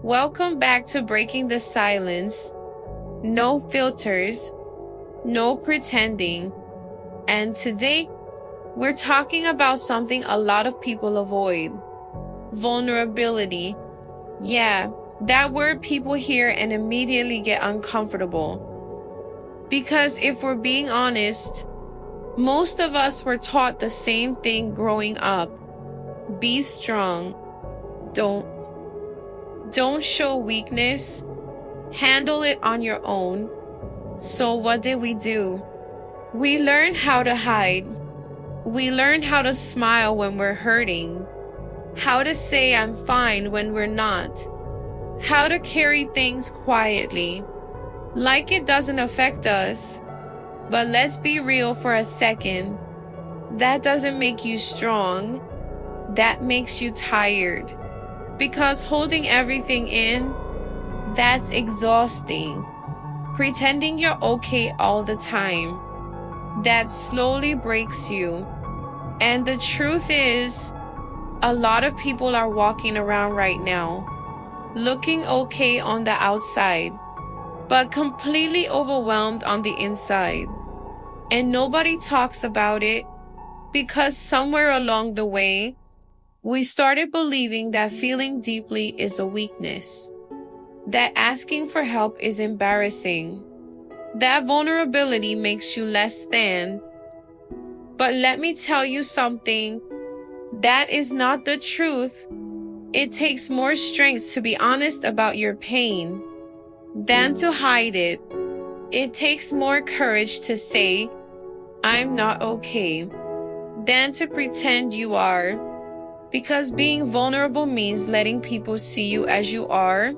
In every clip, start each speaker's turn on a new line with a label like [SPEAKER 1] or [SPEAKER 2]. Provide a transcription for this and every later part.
[SPEAKER 1] Welcome back to Breaking the Silence. No filters, no pretending. And today, we're talking about something a lot of people avoid. Vulnerability. Yeah, that word people hear and immediately get uncomfortable. Because if we're being honest, most of us were taught the same thing growing up. Be strong. Don't show weakness. Handle it on your own. So what did we do? We learned how to hide. We learned how to smile when we're hurting. How to say I'm fine when we're not. How to carry things quietly. Like it doesn't affect us. But let's be real for a second. That doesn't make you strong. That makes you tired. Because holding everything in, that's exhausting. Pretending you're okay all the time, that slowly breaks you. And the truth is, a lot of people are walking around right now, looking okay on the outside, but completely overwhelmed on the inside. And nobody talks about it because somewhere along the way, we started believing that feeling deeply is a weakness, that asking for help is embarrassing, that vulnerability makes you less than. But let me tell you something, that is not the truth. It takes more strength to be honest about your pain than to hide it. It takes more courage to say, I'm not okay, than to pretend you are. Because being vulnerable means letting people see you as you are,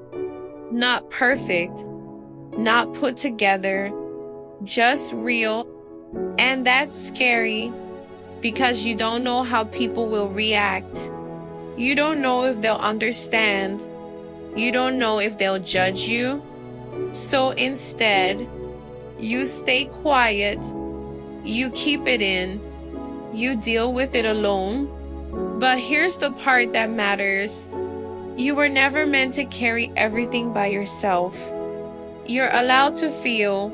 [SPEAKER 1] not perfect, not put together, just real. And that's scary because you don't know how people will react. You don't know if they'll understand. You don't know if they'll judge you. So instead, you stay quiet, you keep it in, you deal with it alone. But here's the part that matters. You were never meant to carry everything by yourself. You're allowed to feel.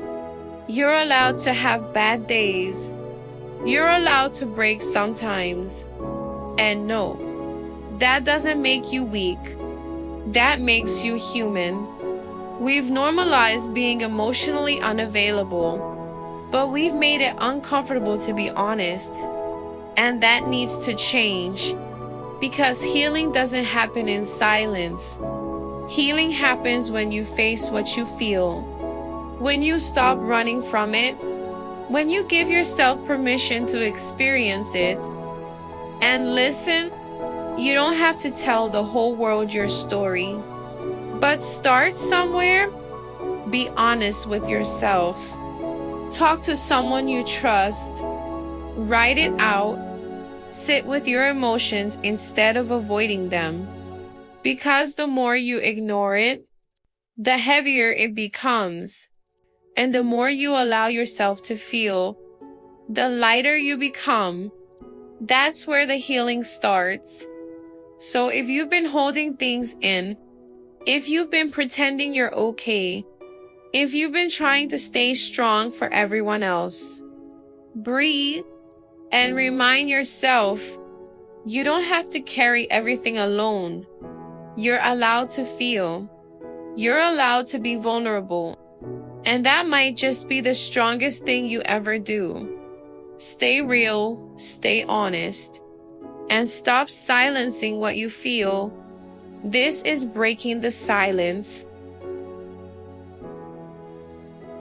[SPEAKER 1] You're allowed to have bad days. You're allowed to break sometimes. And no, that doesn't make you weak. That makes you human. We've normalized being emotionally unavailable, but we've made it uncomfortable to be honest. And that needs to change, because healing doesn't happen in silence. Healing happens when you face what you feel, when you stop running from it, when you give yourself permission to experience it. And listen, you don't have to tell the whole world your story, but start somewhere. Be honest with yourself. Talk to someone you trust. Write it out. Sit with your emotions instead of avoiding them. Because the more you ignore it, the heavier it becomes. And the more you allow yourself to feel, the lighter you become. That's where the healing starts. So if you've been holding things in, if you've been pretending you're okay, if you've been trying to stay strong for everyone else, breathe. And remind yourself, you don't have to carry everything alone. You're allowed to feel. You're allowed to be vulnerable. And that might just be the strongest thing you ever do. Stay real, stay honest, and stop silencing what you feel. This is Breaking the Silence.